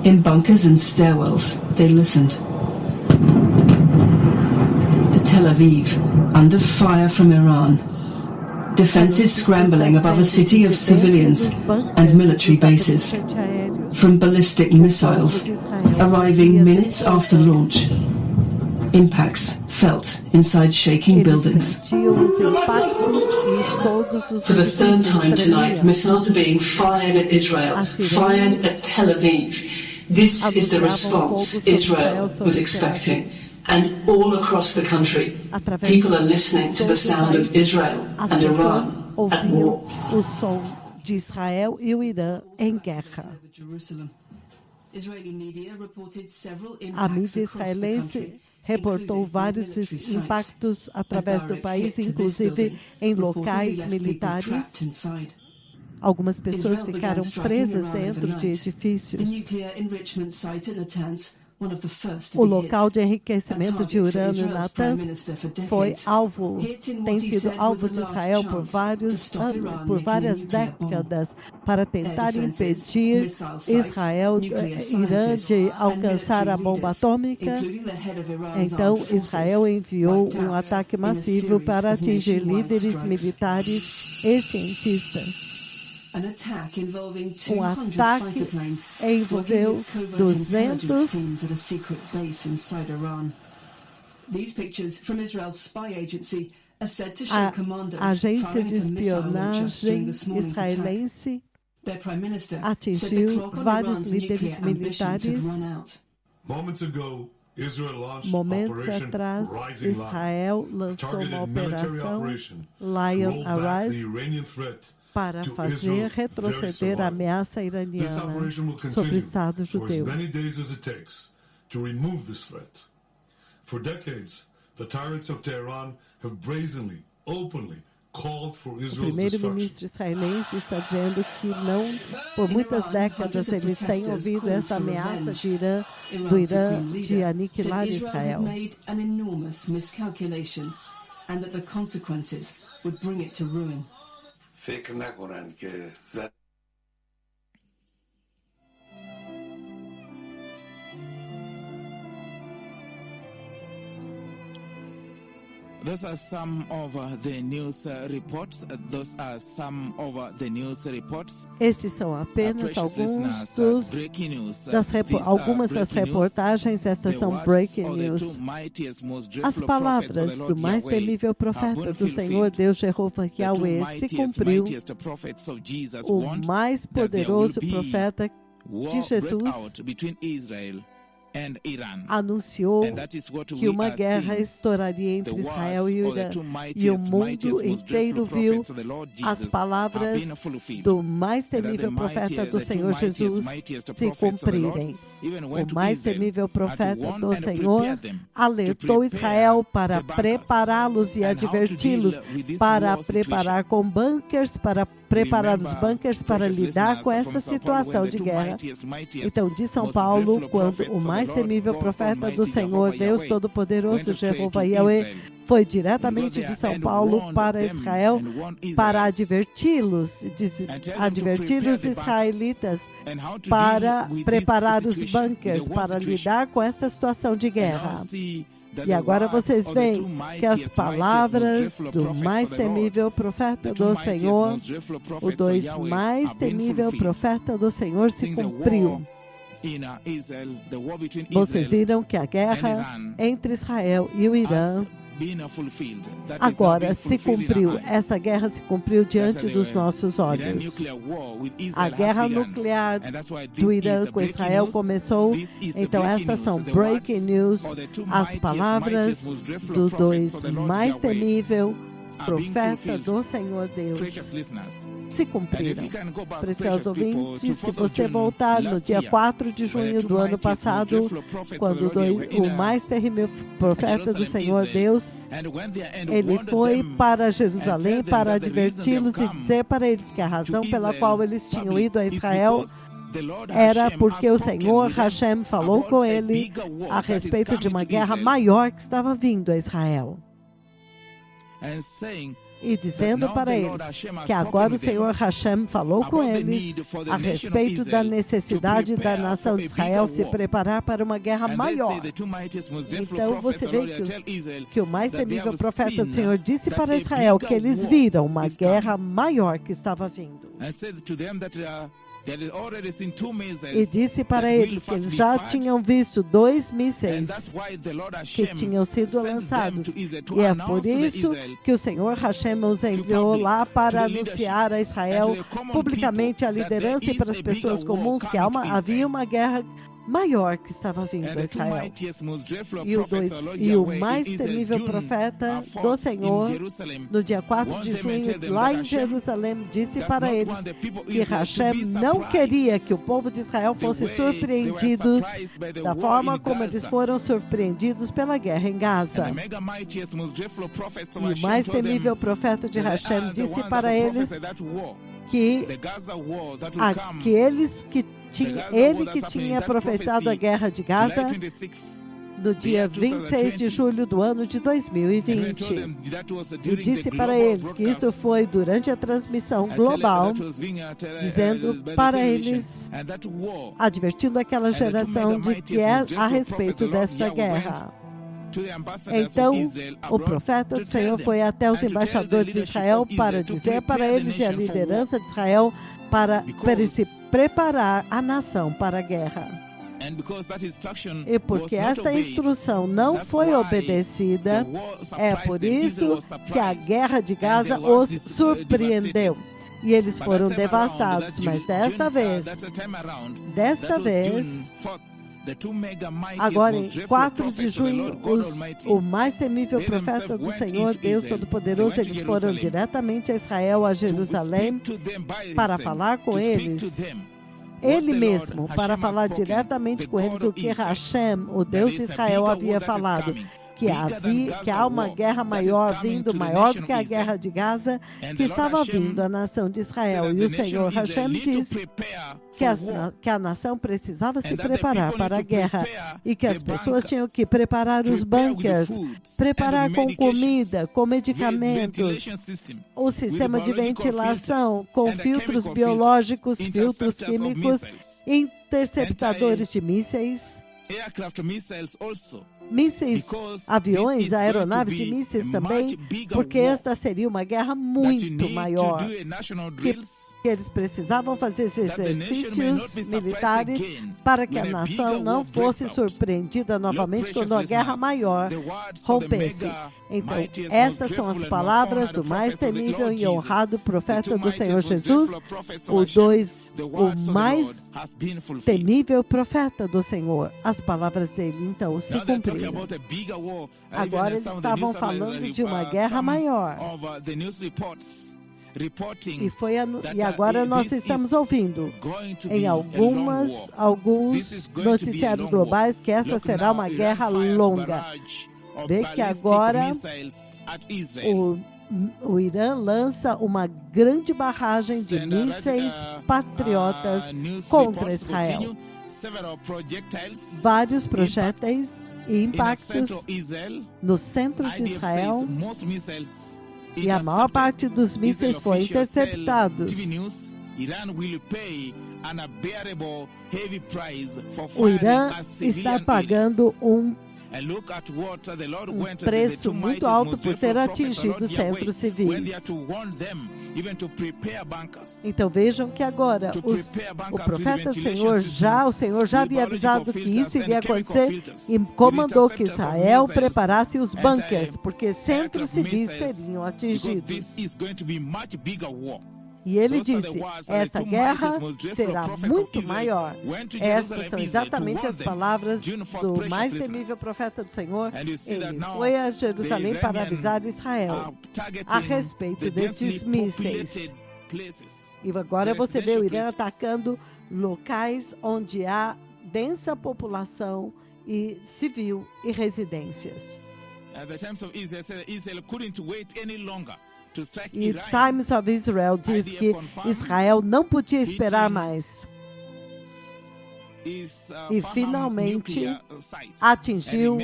In bunkers and stairwells, they listened. To Tel Aviv, under fire from Iran. Defenses scrambling above a city of civilians and military bases. From ballistic missiles, arriving minutes after launch. Impacts felt inside shaking buildings. For the third time tonight, missiles are being fired at Israel, fired at Tel Aviv. This is the response Israel was expecting. And all across the country, people are listening to the sound of Israel and Iran at war. O som de Israel e o Irã em guerra. A mídia israelense reportou vários impactos através do país, inclusive em locais militares. Algumas pessoas ficaram presas dentro de edifícios. O local de enriquecimento de urânio em Natanz tem sido alvo de Israel por vários anos, por várias décadas, para tentar impedir Irã de alcançar a bomba atômica. Então, Israel enviou um ataque massivo para atingir líderes militares e cientistas. Um ataque envolveu 200 A agência de espionagem israelense atingiu vários líderes militares. Momentos atrás, Israel lançou uma operação Lion Arise para fazer retroceder a ameaça iraniana sobre o Estado judeu. O primeiro-ministro israelense está dizendo que não, por muitas décadas eles têm ouvido esta ameaça do Irã de aniquilar Israel. فکر نکنن که Those are some of the news reports. Those are some of the news reports. Estes são apenas algumas das reportagens. Estas são breaking news. As palavras do mais temível profeta do Senhor Deus Jeová Yahweh se cumpriu. O mais poderoso profeta de Jesus anunciou que uma guerra estouraria entre Israel e o Irã, e o mundo inteiro viu as palavras do mais temível profeta do Senhor Jesus se cumprirem. O mais temível profeta do Senhor alertou Israel para prepará-los e adverti-los, para preparar com bunkers, para preparar os bunkers para lidar com esta situação de guerra. Então, diz São Paulo, quando o mais temível profeta do Senhor, Deus Todo-Poderoso, Jeová Yahweh, foi diretamente de São Paulo para Israel para advertir os israelitas para preparar os bunkers, para lidar com esta situação de guerra. E agora vocês veem que as palavras do mais temível profeta do Senhor, o mais temível profeta do Senhor se cumpriu. Vocês viram que a guerra entre Israel e o Irã agora se cumpriu. Esta guerra se cumpriu diante dos nossos olhos. A guerra nuclear do Irã com Israel começou. Então estas são breaking news. As palavras do mais temível profeta do Senhor Deus se cumpriram. Preciosos ouvintes, se você voltar no dia 4 de junho do ano passado, quando o mais terrível profeta do Senhor Deus, ele foi para Jerusalém para adverti-los e dizer para eles que a razão pela qual eles tinham ido a Israel era porque o Senhor Hashem falou com ele a respeito de uma guerra maior que estava vindo a Israel. E dizendo para eles que agora o Senhor Hashem falou com eles a respeito da necessidade da nação de Israel se preparar para uma guerra maior. Então você vê que o mais temível profeta do Senhor disse para Israel que eles viram uma guerra maior que estava vindo. E disse para eles que eles já tinham visto 2 mísseis que tinham sido lançados. E é por isso que o Senhor Hashem os enviou lá para anunciar a Israel publicamente, a liderança e para as pessoas comuns que havia uma guerra maior que estava vindo a Israel. E o mais temível profeta do Senhor, no dia 4 de junho, lá em Jerusalém, disse para eles que Hashem não queria que o povo de Israel fosse surpreendido da forma como eles foram surpreendidos pela guerra em Gaza. E o mais temível profeta de Hashem disse para eles que aqueles que ele que tinha profetizado a guerra de Gaza no dia 26 de julho do ano de 2020. E disse para eles que isso foi durante a transmissão global, dizendo para eles, advertindo aquela geração de que é a respeito desta guerra. Então, o profeta do Senhor foi até os embaixadores de Israel para dizer para eles e a liderança de Israel para se preparar a nação para a guerra. E porque esta instrução não foi obedecida, é por isso que a guerra de Gaza os surpreendeu. E eles foram devastados. Mas desta vez, agora em 4 de junho, o mais temível profeta do Senhor, Deus Todo-Poderoso, eles foram diretamente a Israel, a Jerusalém, para falar com eles. Ele mesmo, para falar diretamente com eles o que Hashem, o Deus de Israel, havia falado. Que há uma guerra maior vindo, maior do que a guerra de Gaza, que estava vindo à nação de Israel. E o Senhor Hashem disse que a nação precisava se preparar para a guerra e que as pessoas tinham que preparar os bunkers, preparar com comida, com medicamentos, o sistema de ventilação, com filtros biológicos, filtros químicos, interceptadores de mísseis, aviões, aeronaves de mísseis também, porque esta seria uma guerra muito maior, que eles precisavam fazer esses exercícios militares para que a nação não fosse surpreendida novamente quando a guerra maior rompesse. Então, estas são as palavras do mais temível e honrado profeta do Senhor Jesus, o mais temível profeta do Senhor. As palavras dele, então, se cumpriram. Agora eles estavam falando de uma guerra maior. E agora nós estamos ouvindo em alguns noticiários globais que essa será uma guerra longa. Vê que agora o Irã lança uma grande barragem de mísseis patriotas contra Israel. Vários projéteis e impactos no centro de Israel. E a maior parte dos mísseis foi interceptados. O Irã está pagando um preço muito alto por ter atingido centros civis. Então vejam que agora o profeta do Senhor o Senhor já havia avisado que isso iria acontecer e comandou que Israel preparasse os bunkers, porque centros civis seriam atingidos. E ele disse, esta guerra será muito maior. Estas são exatamente as palavras do mais temível profeta do Senhor. Ele foi a Jerusalém para avisar Israel a respeito destes mísseis. E agora você vê o Irã atacando locais onde há densa população e civil e residências. E Times of Israel diz que Israel não podia esperar mais. E finalmente atingiu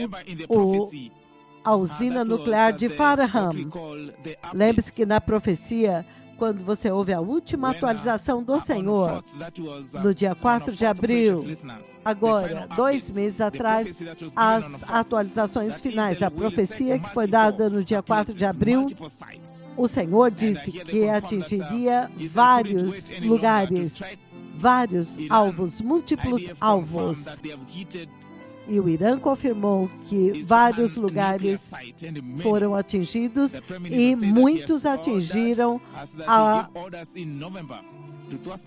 a usina nuclear de Farham. Lembre-se que na profecia, quando você ouve a última atualização do Senhor, no dia 4 de abril, agora, 2 meses atrás, as atualizações finais, a profecia que foi dada no dia 4 de abril, o Senhor disse que atingiria vários lugares, vários alvos, múltiplos alvos. E o Irã confirmou que vários lugares foram atingidos e muitos atingiram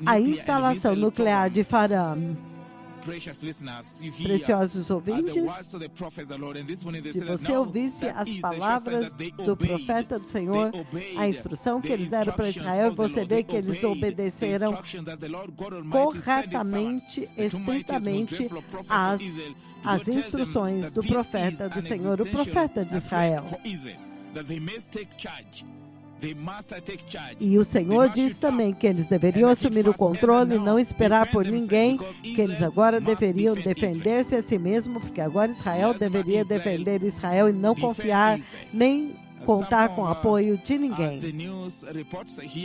a instalação nuclear de Farham. Preciosos ouvintes, se você ouvisse as palavras do profeta do Senhor, a instrução que eles deram para Israel, você vê que eles obedeceram corretamente, estritamente as instruções do profeta do Senhor, o profeta de Israel. E o Senhor diz também que eles deveriam assumir o controle e não esperar por ninguém, que eles agora deveriam defender-se a si mesmo, porque agora Israel deveria defender Israel e não confiar nem contar com o apoio de ninguém.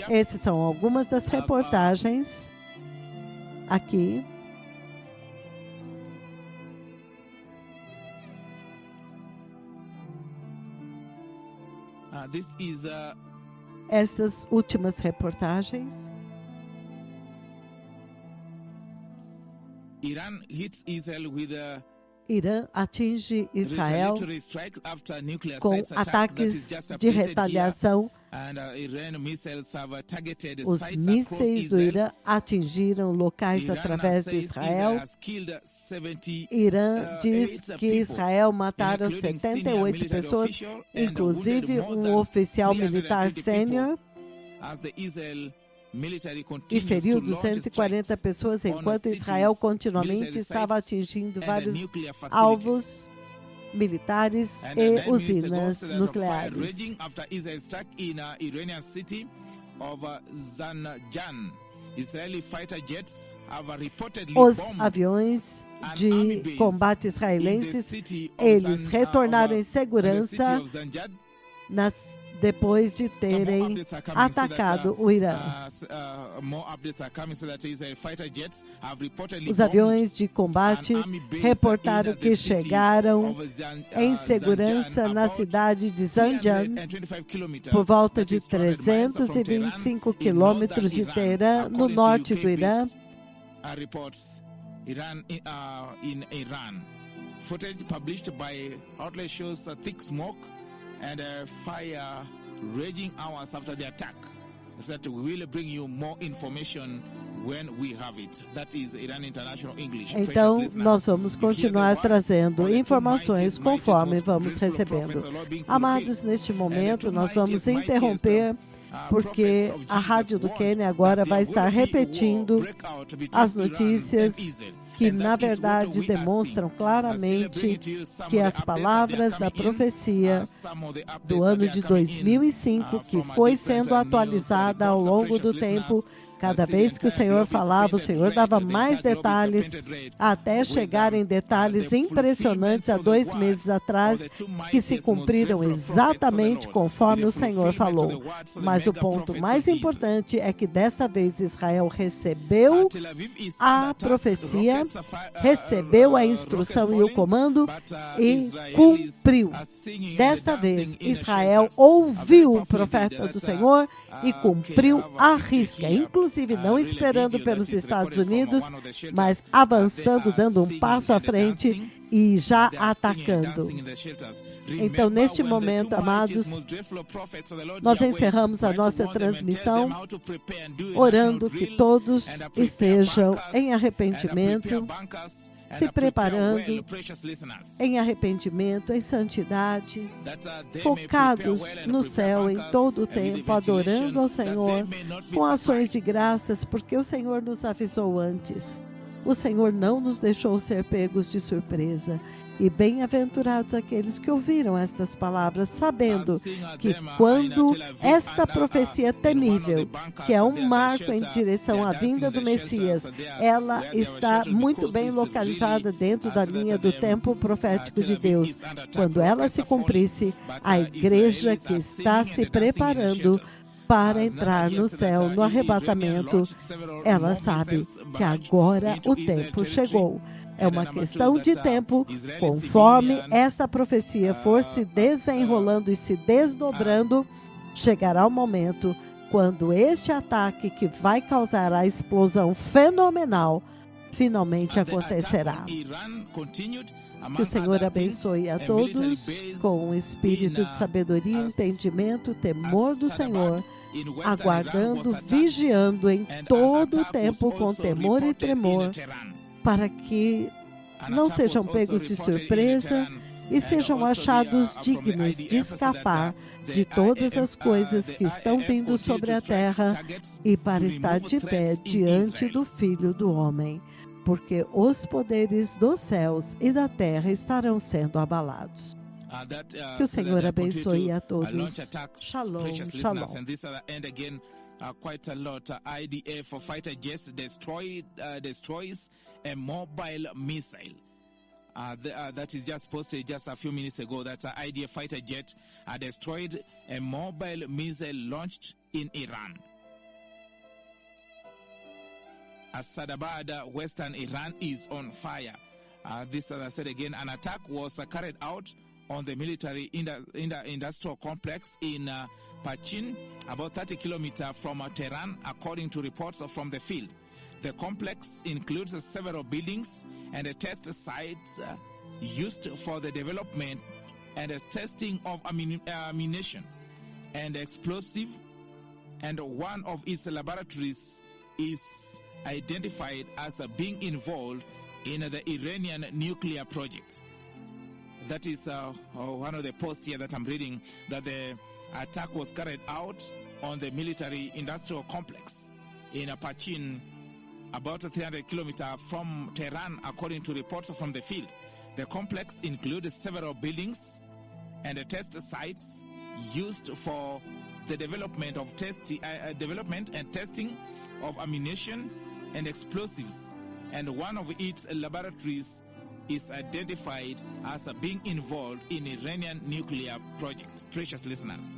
Essas são algumas das reportagens aqui. Estas últimas reportagens. Irã atinge Israel com ataques de retaliação. Os mísseis do Irã atingiram locais através de Israel. Irã diz que Israel mataram 78 pessoas, inclusive um oficial militar sênior, e feriu 240 pessoas, enquanto Israel continuamente estava atingindo vários alvos militares e usinas nucleares. Os aviões de combate israelenses, eles retornaram em segurança depois de terem atacado o Irã. Os aviões de combate reportaram que chegaram em segurança na cidade de Zanjan, por volta de 325 quilômetros de Teherã, no norte do Irã. Footage published by outlet shows thick smoke and fire raging hours after the attack. That we will bring you more information when we have it. That is Iran International English. Então, nós vamos continuar trazendo informações conforme vamos recebendo. Amados, neste momento nós vamos interromper porque a Rádio do Quênia agora vai estar repetindo as notícias que, na verdade, demonstram claramente que as palavras da profecia do ano de 2005, que foi sendo atualizada ao longo do tempo, cada vez que o Senhor falava, o Senhor dava mais detalhes, até chegar em detalhes impressionantes há 2 meses atrás, que se cumpriram exatamente conforme o Senhor falou. Mas o ponto mais importante é que desta vez Israel recebeu a profecia, recebeu a instrução e o comando e cumpriu. Desta vez Israel ouviu o profeta do Senhor e cumpriu à risca, inclusive não esperando pelos Estados Unidos, mas avançando, dando um passo à frente e já atacando. Então, neste momento, amados, nós encerramos a nossa transmissão orando que todos estejam em arrependimento, se preparando em arrependimento, em santidade, focados no céu em todo o tempo, adorando ao Senhor, com ações de graças, porque o Senhor nos avisou antes. O Senhor não nos deixou ser pegos de surpresa. E bem-aventurados aqueles que ouviram estas palavras, sabendo que quando esta profecia temível, que é um marco em direção à vinda do Messias, ela está muito bem localizada dentro da linha do tempo profético de Deus. Quando ela se cumprisse, a igreja que está se preparando para entrar no céu, no arrebatamento, ela sabe que agora o tempo chegou. É uma questão de tempo, conforme esta profecia for se desenrolando e se desdobrando, chegará o momento quando este ataque que vai causar a explosão fenomenal finalmente acontecerá. Que o Senhor abençoe a todos com um espírito de sabedoria, entendimento, temor do Senhor, aguardando, vigiando em todo o tempo com temor e tremor para que não sejam pegos de surpresa e sejam achados dignos de escapar de todas as coisas que estão vindo sobre a terra e para estar de pé diante do Filho do Homem, porque os poderes dos céus e da terra estarão sendo abalados. Que o Senhor abençoe a todos. Shalom, shalom. Quite a lot. IDF fighter jets destroys a mobile missile. That is just posted just a few minutes ago. That IDF fighter jet destroyed a mobile missile launched in Iran. Asadabad, western Iran, is on fire. This, as I said again, an attack was carried out on the military industrial complex in Pachin, about 30 kilometers from Tehran, according to reports from the field. The complex includes several buildings and test sites used for the development and testing of ammunition and explosive, and one of its laboratories is identified as being involved in the Iranian nuclear project. That is one of the posts here that I'm reading, that the attack was carried out on the military industrial complex in Pachin, about 300 kilometers from Tehran, according to reports from the field. The complex includes several buildings and test sites used for the development and testing of ammunition and explosives, and one of its laboratories is identified as being involved in Iranian nuclear project. Precious listeners.